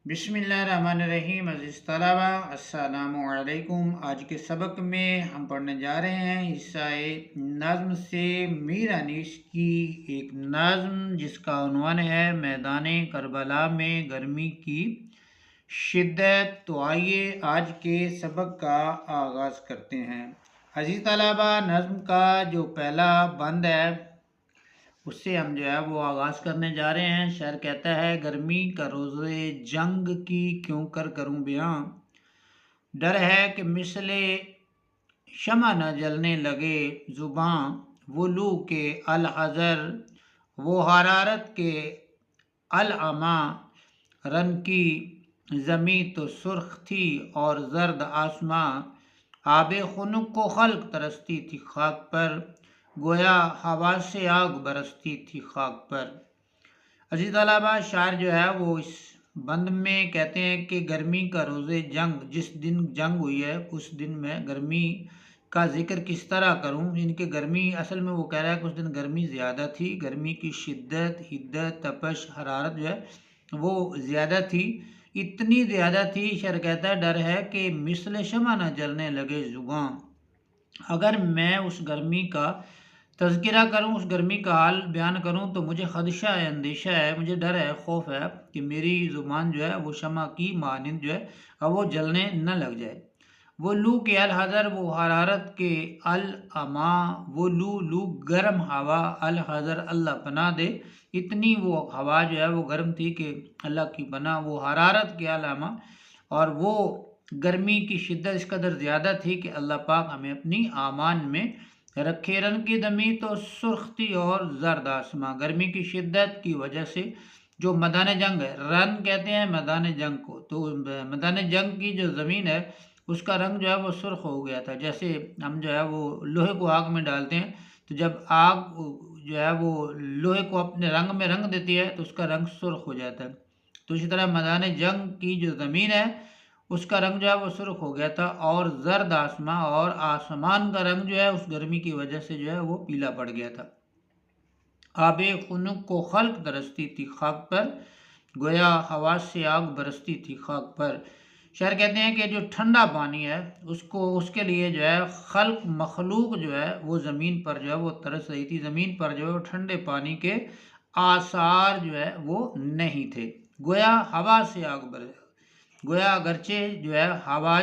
بسم اللہ الرحمن الرحیم۔ عزیز طلبہ السلام علیکم۔ آج کے سبق میں ہم پڑھنے جا رہے ہیں حصہ نظم سے میر انیس کی ایک نظم جس کا عنوان ہے میدان کربلا میں گرمی کی شدت۔ تو آئیے آج کے سبق کا آغاز کرتے ہیں۔ عزیز طلبہ، نظم کا جو پہلا بند ہے اس سے ہم وہ آغاز کرنے جا رہے ہیں۔ شاعر کہتا ہے: گرمی کا روزے جنگ کی کیوں کر کروں بیاں، ڈر ہے کہ مثل شمع نہ جلنے لگے زباں، وہ لو کے الحذر وہ حرارت کے العما، رن کی زمیں تو سرخ تھی اور زرد آسماں، آب خنک کو خلق ترستی تھی خاک پر، گویا ہوا سے آگ برستی تھی خاک پر۔ عزیز طلبہ، شاعر وہ اس بند میں کہتے ہیں کہ گرمی کا روز جنگ، جس دن جنگ ہوئی ہے اس دن میں گرمی کا ذکر کس طرح کروں۔ ان کے گرمی اصل میں وہ کہہ رہا ہے کہ اس دن گرمی زیادہ تھی، گرمی کی شدت، حدت، تپش، حرارت وہ زیادہ تھی، اتنی زیادہ تھی شاعر کہتا ہے ڈر ہے کہ مثل شمع نہ جلنے لگے زباں۔ اگر میں اس گرمی کا تذکرہ کروں، اس گرمی کا حال بیان کروں تو مجھے خدشہ ہے، اندیشہ ہے، مجھے ڈر ہے، خوف ہے کہ میری زبان وہ شمع کی مانند اب وہ جلنے نہ لگ جائے۔ وہ لو کے الحذر وہ حرارت کے العما، وہ لو گرم ہوا، الحذر اللہ پناہ دے، اتنی وہ ہوا وہ گرم تھی کہ اللہ کی پناہ، وہ حرارت کے العما، اور وہ گرمی کی شدت اس قدر زیادہ تھی کہ اللہ پاک ہمیں اپنی امان میں رکھے۔ رن کی زمیں تو سرخ تھی اور زرد آسماں، گرمی کی شدت کی وجہ سے جو میدان جنگ ہے، رن کہتے ہیں میدان جنگ کو، تو میدان جنگ کی جو زمین ہے اس کا رنگ وہ سرخ ہو گیا تھا۔ جیسے ہم وہ لوہے کو آگ میں ڈالتے ہیں تو جب آگ وہ لوہے کو اپنے رنگ میں رنگ دیتی ہے تو اس کا رنگ سرخ ہو جاتا ہے، تو اسی طرح میدان جنگ کی جو زمین ہے اس کا رنگ وہ سرخ ہو گیا تھا، اور زرد آسمان، اور آسمان کا رنگ اس گرمی کی وجہ سے وہ پیلا پڑ گیا تھا۔ آب خنک کو خلق ترستی تھی خاک پر، گویا ہوا سے آگ برستی تھی خاک پر۔ شاعر کہتے ہیں کہ جو ٹھنڈا پانی ہے اس کے لیے خلق مخلوق وہ زمین پر وہ ترس رہی تھی، زمین پر وہ ٹھنڈے پانی کے آثار وہ نہیں تھے۔ گویا ہوا سے آگ برستی، گویا اگرچہ ہوا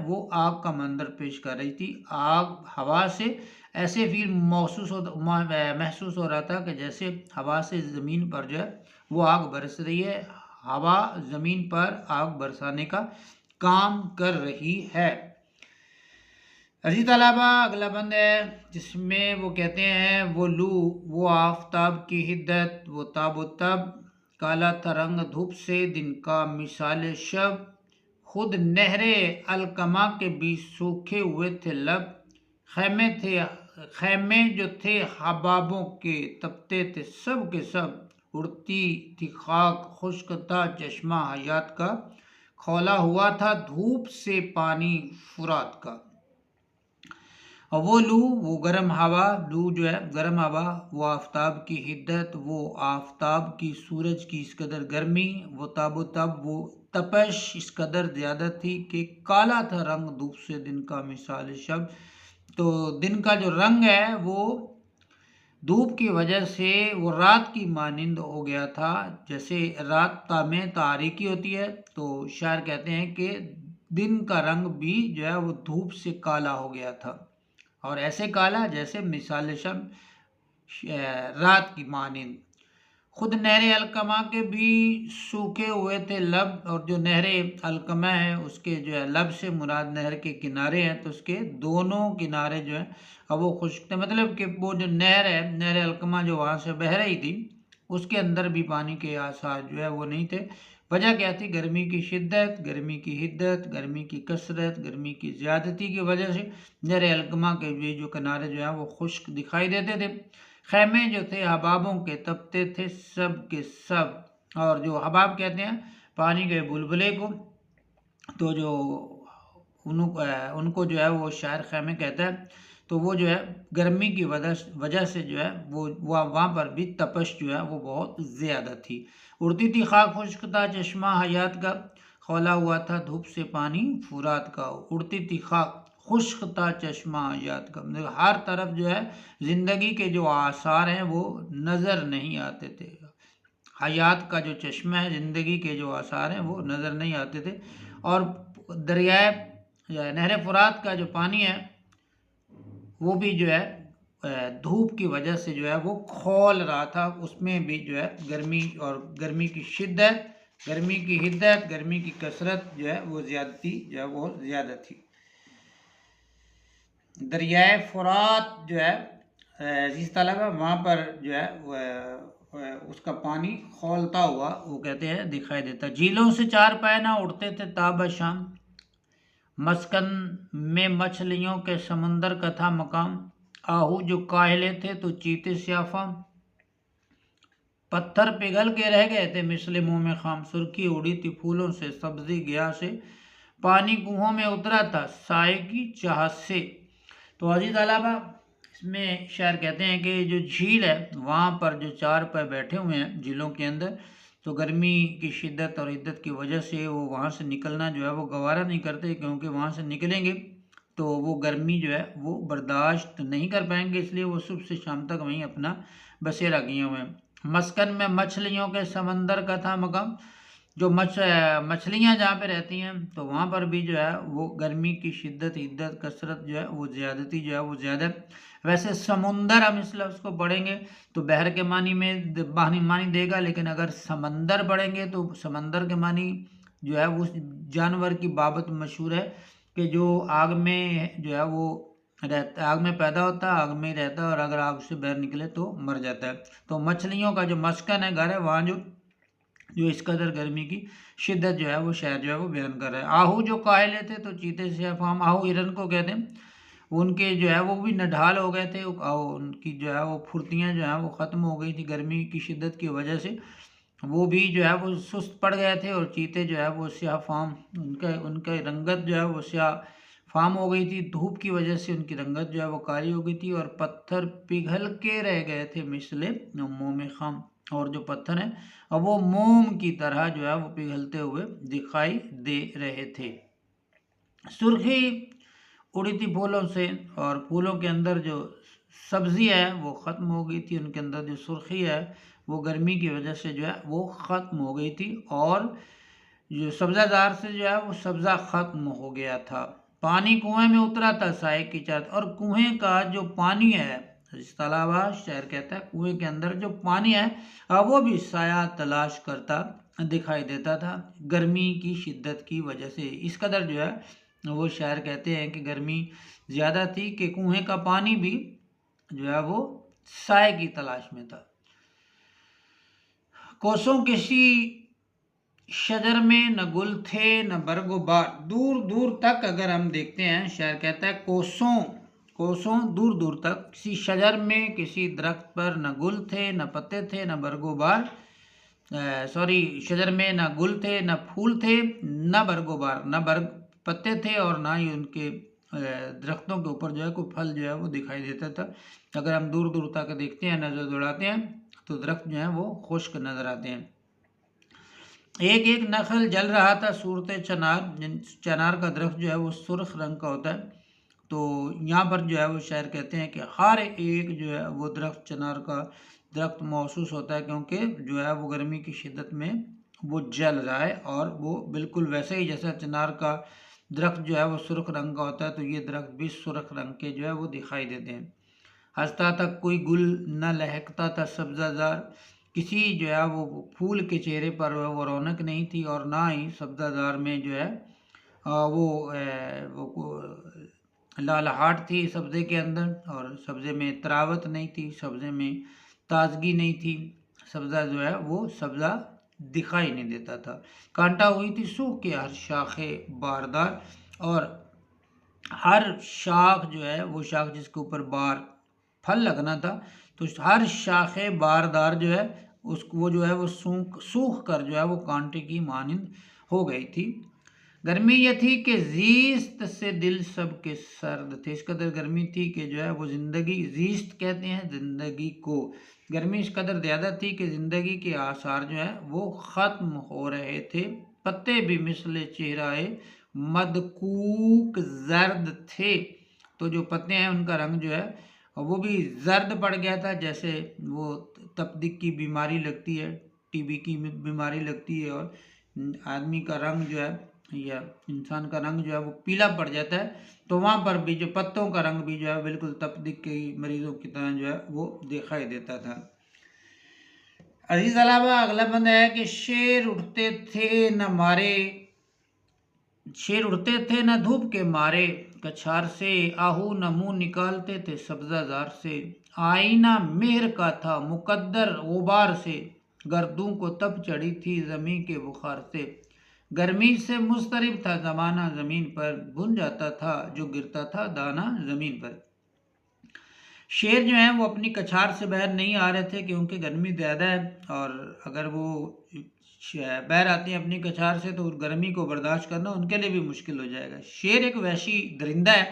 وہ آگ کا منظر پیش کر رہی تھی، آگ ہوا سے ایسے فیل محسوس ہو رہا تھا کہ جیسے ہوا سے زمین پر وہ آگ برس رہی ہے، ہوا زمین پر آگ برسانے کا کام کر رہی ہے۔ عزیز طلبہ، اگلا بند ہے جس میں وہ کہتے ہیں: وہ لو وہ آفتاب کی حدت، وہ تاب و تب، کالا تھا رنگ دھوپ سے دن کا مثال شب، خود نہر الکما کے بھی سوکھے ہوئے تھے لب، خیمے جو تھے حبابوں کے تپتے تھے سب کے سب، اڑتی تھی خاک خشک تھا چشمہ حیات کا، کھولا ہوا تھا دھوپ سے پانی فرات کا۔ وہ لو وہ گرم ہوا، لو گرم ہوا، وہ آفتاب کی حدت وہ آفتاب کی سورج کی اس قدر گرمی، وہ تاب و تب وہ تپش اس قدر زیادہ تھی کہ کالا تھا رنگ دھوپ سے دن کا مثال شب، تو دن کا جو رنگ ہے وہ دھوپ کی وجہ سے وہ رات کی مانند ہو گیا تھا، جیسے رات میں تاریکی ہوتی ہے تو شاعر کہتے ہیں کہ دن کا رنگ بھی وہ دھوپ سے کالا ہو گیا تھا، اور ایسے کالا جیسے مثال شب رات کی مانند۔ خود نہر الکما کے بھی سوکھے ہوئے تھے لب، اور جو نہر الکما ہے اس کے لب سے مراد نہر کے کنارے ہیں، تو اس کے دونوں کنارے اب وہ خشک تھے، مطلب کہ وہ جو نہر ہے، نہر الکما جو وہاں سے بہہ رہی تھی اس کے اندر بھی پانی کے آثار وہ نہیں تھے۔ وجہ کیا تھی؟ گرمی کی شدت، گرمی کی حدت، گرمی کی کثرت، گرمی کی زیادتی کی وجہ سے نہر الکما کے بھی جو کنارے وہ خشک دکھائی دیتے تھے۔ خیمے جو تھے حبابوں کے تپتے تھے سب کے سب، اور جو حباب کہتے ہیں پانی کے بلبلے کو، تو جو ان کو وہ شاعر خیمے کہتا ہے، تو وہ جو ہے گرمی کی وجہ سے جو ہے وہ وہاں پر بھی تپش جو ہے وہ بہت زیادہ تھی۔ اڑتی تھی خاک خشک تھا چشمہ حیات کا، کھولا ہوا تھا دھوپ سے پانی فرات کا۔ اڑتی تھی خاک خشک تھا چشمہ حیات کا، ہر طرف جو ہے زندگی کے جو آثار ہیں وہ نظر نہیں آتے تھے۔ حیات کا جو چشمہ ہے، زندگی کے جو آثار ہیں وہ نظر نہیں آتے تھے۔ اور دریائے نہر فرات کا جو پانی ہے وہ بھی جو ہے دھوپ کی وجہ سے جو ہے وہ کھول رہا تھا، اس میں بھی جو ہے گرمی اور گرمی کی شدت، گرمی کی حدت، گرمی کی کثرت جو ہے وہ زیادتی جو ہے وہ زیادہ تھی۔ دریائے فرات جو ہے جس طلب ہے وہاں پر جو ہے اس کا پانی کھولتا ہوا وہ کہتے ہیں دکھائی دیتا۔ جھیلوں سے چار پینا اڑتے تھے تاب شام، مسکن میں مچھلیوں کے سمندر کا تھا مقام۔ آہو جو کاہلے تھے تو چیتے سیافام، پتھر پگھل کے رہ گئے تھے مثل منہ میں خام۔ سرخی اڑی تھی پھولوں سے سبزی گیا سے، پانی کوہوں میں اترا تھا سائے کی چاہت سے۔ تو عزیز طلبہ اس میں شاعر کہتے ہیں کہ جو جھیل ہے وہاں پر جو چار پے بیٹھے ہوئے ہیں جھیلوں کے اندر، تو گرمی کی شدت اور حدت کی وجہ سے وہ وہاں سے نکلنا جو ہے وہ گوارا نہیں کرتے، کیونکہ وہاں سے نکلیں گے تو وہ گرمی جو ہے وہ برداشت نہیں کر پائیں گے، اس لیے وہ صبح سے شام تک وہیں اپنا بسیرا کیے ہوئے ہیں۔ مسکن میں مچھلیوں کے سمندر کا تھا مقام، جو مچھلیاں جہاں پہ رہتی ہیں تو وہاں پر بھی جو ہے وہ گرمی کی شدت، حدت، کثرت جو ہے وہ زیادتی جو ہے وہ زیادہ۔ ویسے سمندر ہم اس لفظ کو پڑھیں گے تو بحر کے معنی میں معنی دے گا، لیکن اگر سمندر پڑھیں گے تو سمندر کے معنی جو ہے وہ جانور کی بابت مشہور ہے کہ جو آگ میں جو ہے وہ رہتا، آگ میں پیدا ہوتا ہے، آگ میں ہی رہتا ہے، اور اگر آگ سے باہر نکلے تو مر جاتا ہے۔ تو مچھلیوں کا جو مسکن ہے، گھر ہے، وہاں جو اس قدر گرمی کی شدت جو ہے وہ شاعر جو ہے وہ بیان کر رہا ہے۔ آہو جو کاہلے تھے تو چیتے سے افہام، آہو ہرن کو کہتے ہیں، ان کے جو ہے وہ بھی نڈھال ہو گئے تھے، ان کی جو ہے وہ پھرتیاں جو ہیں وہ ختم ہو گئی تھی گرمی کی شدت کی وجہ سے، وہ بھی جو ہے وہ سست پڑ گئے تھے۔ اور چیتے جو ہے وہ سیاہ فام، ان کا رنگت جو ہے وہ سیاہ فام ہو گئی تھی، دھوپ کی وجہ سے ان کی رنگت جو ہے وہ کالی ہو گئی تھی، اور پتھر پگھل کے رہ گئے تھے مثل موم خام، اور جو پتھر ہیں اب وہ موم کی طرح جو ہے وہ پگھلتے ہوئے دکھائی دے رہے تھے۔ سرخی اڑی تھی پھولوں سے، اور پھولوں کے اندر جو سبزی ہے وہ ختم ہو گئی تھی، ان کے اندر جو سرخی ہے وہ گرمی کی وجہ سے جو ہے وہ ختم ہو گئی تھی، اور جو سبزہ زار سے جو ہے وہ سبزہ ختم ہو گیا تھا۔ پانی کنویں میں اترا تھا سائے کی چاہت، اور کنویں کا جو پانی ہے، اس طلبہ شاعر کہتا ہے کنویں کے اندر جو پانی ہے وہ بھی سایہ تلاش کرتا دکھائی دیتا تھا گرمی کی شدت کی وجہ سے۔ اس قدر جو ہے وہ شاعر کہتے ہیں کہ گرمی زیادہ تھی کہ کنویں کا پانی بھی جو ہے وہ سائے کی تلاش میں تھا۔ کوسوں کسی شجر میں نہ گل تھے نہ برگ و بار، دور دور تک اگر ہم دیکھتے ہیں، شاعر کہتا ہے کوسوں دور دور تک، کسی شجر میں کسی درخت پر نہ گل تھے نہ پتے تھے نہ برگ و بار، شجر میں نہ گل تھے نہ پھول تھے نہ برگ و بار، نہ برگ پتے تھے اور نہ ہی ان کے درختوں کے اوپر جو ہے کوئی پھل جو ہے وہ دکھائی دیتا تھا۔ اگر ہم دور دور تک دیکھتے ہیں، نظر دوڑاتے ہیں تو درخت جو ہیں وہ خشک نظر آتے ہیں۔ ایک ایک نخل جل رہا تھا صورت چنار، چنار کا درخت جو ہے وہ سرخ رنگ کا ہوتا ہے، تو یہاں پر جو ہے وہ شاعر کہتے ہیں کہ ہر ایک جو ہے وہ درخت چنار کا درخت محسوس ہوتا ہے، کیونکہ جو ہے وہ گرمی کی شدت میں وہ جل رہا ہے، اور وہ بالکل ویسے ہی جیسا چنار کا درخت جو ہے وہ سرخ رنگ کا ہوتا ہے، تو یہ درخت بھی سرخ رنگ کے جو ہے وہ دکھائی دیتے ہیں۔ ہنستا تھا کوئی گل نہ لہکتا تھا سبزہ زار، کسی جو ہے وہ پھول کے چہرے پر وہ رونق نہیں تھی، اور نہ ہی سبزہ زار میں جو ہے وہ لالہٹ تھی سبزے کے اندر، اور سبزے میں تراوت نہیں تھی، سبزے میں تازگی نہیں تھی، سبزہ جو ہے وہ سبزہ دکھائی نہیں دیتا تھا۔ کانٹا ہوئی تھی سوکھ کے ہر شاخ باردار، اور ہر شاخ جو ہے وہ شاخ جس کے اوپر بار پھل لگنا تھا، تو ہر شاخ باردار جو ہے وہ جو ہے وہ سوکھ کر جو ہے وہ کانٹے کی مانند ہو گئی تھی۔ گرمی یہ تھی کہ زیست سے دل سب کے سرد تھے، اس قدر گرمی تھی کہ جو ہے وہ زندگی، زیست کہتے ہیں زندگی کو، گرمی اس قدر زیادہ تھی کہ زندگی کے آثار جو ہے وہ ختم ہو رہے تھے، پتے بھی مثل چہرائے مدکوک زرد تھے، تو جو پتے ہیں ان کا رنگ جو ہے وہ بھی زرد پڑ گیا تھا، جیسے وہ تپدق کی بیماری لگتی ہے، ٹی بی کی بیماری لگتی ہے، اور آدمی کا رنگ جو ہے یا انسان کا رنگ جو ہے وہ پیلا پڑ جاتا ہے، تو وہاں پر بھی جو پتوں کا رنگ بھی جو ہے بالکل تپدق کے مریضوں کی طرح جو ہے وہ دکھائی دیتا تھا۔ عزیز طلبہ، اگلا بند ہے کہ شیر اٹھتے تھے نہ مارے، شیر اڑتے تھے نہ دھوپ کے مارے، کچھار سے آہو نہ منہ نکالتے تھے سبزہ زار سے، آئینہ مہر کا تھا مقدر غبار سے، گردوں کو تپ چڑھی تھی زمین کے بخار سے، گرمی سے مضطرب تھا زمانہ زمین پر، بن جاتا تھا جو گرتا تھا دانہ زمین پر۔ شیر جو ہیں وہ اپنی کچھار سے باہر نہیں آ رہے تھے کیونکہ گرمی زیادہ ہے، اور اگر وہ باہر آتے ہیں اپنی کچھار سے تو گرمی کو برداشت کرنا ان کے لیے بھی مشکل ہو جائے گا۔ شیر ایک وحشی درندہ ہے،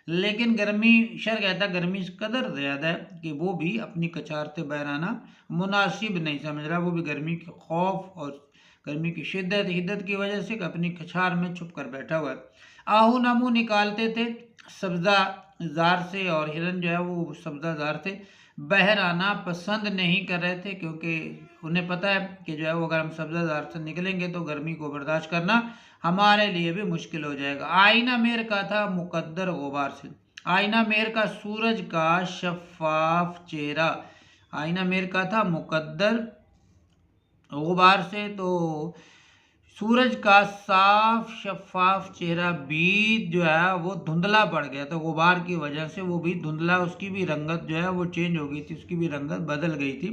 لیکن گرمی، شیر کہتا ہے گرمی اس قدر زیادہ ہے کہ وہ بھی اپنی کچھار سے باہر آنا مناسب نہیں سمجھ رہا، وہ بھی گرمی کے خوف اور گرمی کی حدت کی وجہ سے اپنی کچھار میں چھپ کر بیٹھا ہوا ہے۔ آہو نہ منہ نکالتے تھے سبزہ زار سے، اور ہرن جو ہے وہ سبزہ زار سے باہر آنا پسند نہیں کر رہے تھے، کیونکہ انہیں پتہ ہے کہ جو ہے وہ اگر ہم سبزہ زار سے نکلیں گے تو گرمی کو برداشت کرنا ہمارے لیے بھی مشکل ہو جائے گا۔ آئینہ مہر کا تھا مقدر غبار سے، آئینہ مہر کا سورج کا شفاف چہرہ، آئینہ مہر کا تھا مقدر غبار سے، تو سورج کا صاف شفاف چہرہ بھی جو ہے وہ دھندلا پڑ گیا تھا، غبار کی وجہ سے وہ بھی دھندلا، اس کی بھی رنگت جو ہے وہ چینج ہو گئی تھی، اس کی بھی رنگت بدل گئی تھی،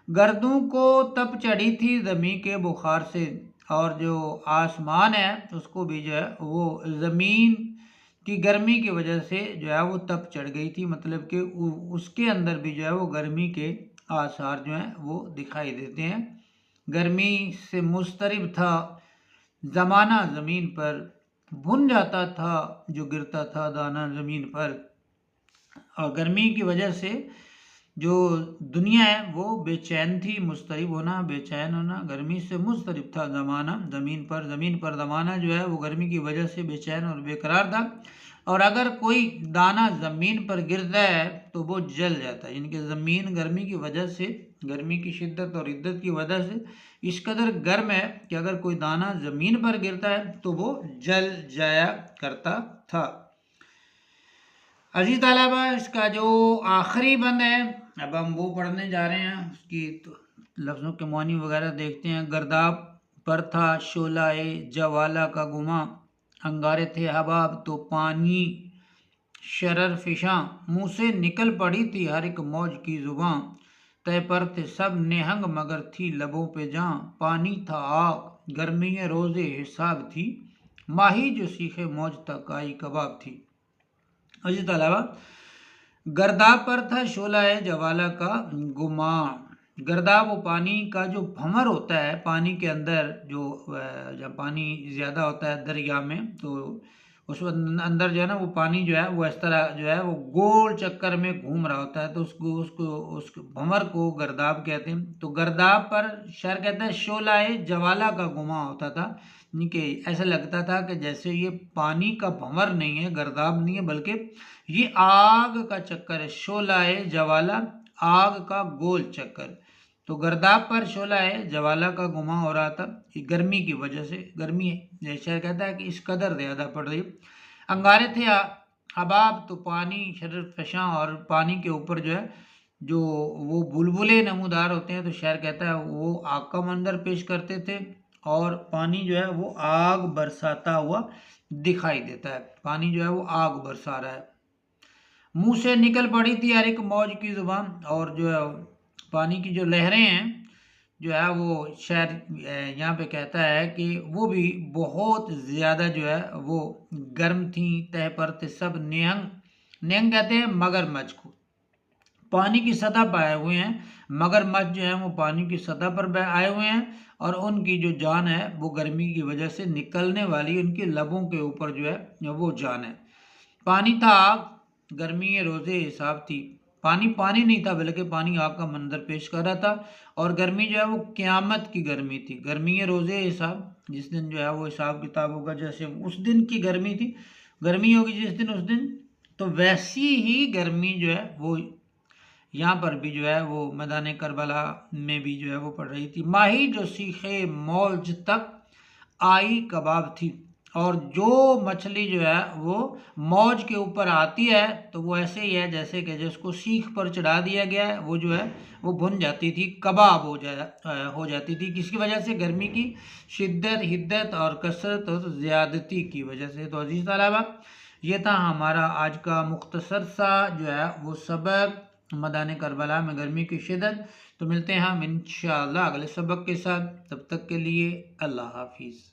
گردوں کو تپ چڑھی تھی زمین کے بخار سے، اور جو آسمان ہے اس کو بھی جو ہے وہ زمین کی گرمی کی وجہ سے جو ہے وہ تپ چڑھ گئی تھی، مطلب کہ اس کے اندر بھی جو ہے وہ گرمی کے آثار جو ہیں وہ دکھائی دیتے ہیں۔ گرمی سے مضطرب تھا زمانہ زمین پر، بن جاتا تھا جو گرتا تھا دانہ زمین پر، اور گرمی کی وجہ سے جو دنیا ہے وہ بے چین تھی، مضطرب ہونا، بے چین ہونا، گرمی سے مضطرب تھا زمانہ زمین پر، زمین پر زمانہ جو ہے وہ گرمی کی وجہ سے بے چین اور بے قرار تھا، اور اگر کوئی دانہ زمین پر گرتا ہے تو وہ جل جاتا ہے، یعنی کہ زمین گرمی کی وجہ سے، گرمی کی شدت اور عدت کی وجہ سے اس قدر گرم ہے کہ اگر کوئی دانہ زمین پر گرتا ہے تو وہ جل جایا کرتا تھا۔ عزیز طلبہ، اس کا جو آخری بند ہے اب ہم وہ پڑھنے جا رہے ہیں، اس کی لفظوں کے معنی وغیرہ دیکھتے ہیں۔ گرداب پر تھا شعلہ جوالا کا گماں، انگارے تھے حباب تو پانی شرر فشاں، منہ سے نکل پڑی تھی ہر ایک موج کی زباں، تہ پر تھے سب نہنگ مگر تھی لبوں پہ جاں، پانی تھا آگ گرمی روز حساب تھی، ماہی جو سیخے موج تک آئی کباب تھی۔ عزیز طلبہ، گرداب پر تھا شعلہ جوالا کا گماں، گرداب وہ پانی کا جو بھنور ہوتا ہے، پانی کے اندر جو جب پانی زیادہ ہوتا ہے دریا میں تو اس اندر جو ہے نا وہ پانی جو ہے وہ اس طرح جو ہے وہ گول چکر میں گھوم رہا ہوتا ہے، تو اس بھنور کو گرداب کہتے ہیں۔ تو گرداب پر شاعر کہتا ہے شعلہ جوالا کا گماں ہوتا تھا، یعنی کہ ایسا لگتا تھا کہ جیسے یہ پانی کا بھنور نہیں ہے، گرداب نہیں ہے، بلکہ یہ آگ کا چکر ہے، شعلہ جوالا آگ کا گول چکر، تو گرداب پر شعلہ جوالا کا گماں ہو رہا تھا، یہ گرمی کی وجہ سے، گرمی ہے، شاعر کہتا ہے کہ اس قدر زیادہ پڑ رہی، انگارے تھے حباب تو پانی شرر فشاں، اور پانی کے اوپر جو ہے جو وہ بلبلے نمودار ہوتے ہیں، تو شاعر کہتا ہے وہ آگ کا منظر پیش کرتے تھے، اور پانی جو ہے وہ آگ برساتا ہوا دکھائی دیتا ہے، پانی جو ہے وہ آگ برسا رہا ہے، منہ سے نکل پڑی تھی ہر ایک موج کی زبان، اور جو ہے پانی کی جو لہریں ہیں جو ہے وہ شاعر یہاں پہ کہتا ہے کہ وہ بھی بہت زیادہ جو ہے وہ گرم تھیں، تہ پر تھے سب نہنگ، نہنگ کہتے ہیں مگر مچھ کو، پانی کی سطح پر آئے ہوئے ہیں، مگر مچھ جو ہیں وہ پانی کی سطح پر آئے ہوئے ہیں، اور ان کی جو جان ہے وہ گرمی کی وجہ سے نکلنے والی ان کے لبوں کے اوپر جو ہے وہ جان ہے۔ پانی تھا آگ، گرمی روزے حساب تھی۔ پانی نہیں تھا بلکہ پانی آگ کا منظر پیش کر رہا تھا، اور گرمی جو ہے وہ قیامت کی گرمی تھی۔ گرمی روزے حساب، جس دن جو ہے وہ حساب کتاب ہوگا، جیسے اس دن کی گرمی تھی، گرمی ہوگی جس دن اس دن، تو ویسی ہی گرمی جو ہے وہ یہاں پر بھی جو ہے وہ میدان کربلا میں بھی جو ہے وہ پڑ رہی تھی۔ ماہی جو سیخے موج تک آئی کباب تھی، اور جو مچھلی جو ہے وہ موج کے اوپر آتی ہے تو وہ ایسے ہی ہے جیسے کہ جس کو سیخ پر چڑھا دیا گیا ہے، وہ جو ہے وہ بھن جاتی تھی، کباب ہو جاتی تھی۔ کس کی وجہ سے؟ گرمی کی شدت، حدت اور کثرت اور زیادتی کی وجہ سے۔ تو عزیز طلبہ، یہ تھا ہمارا آج کا مختصر سا جو ہے وہ سبق میدان کربلا میں گرمی کی شدت۔ تو ملتے ہیں ہم انشاءاللہ اگلے سبق کے ساتھ، تب تک کے لیے اللہ حافظ۔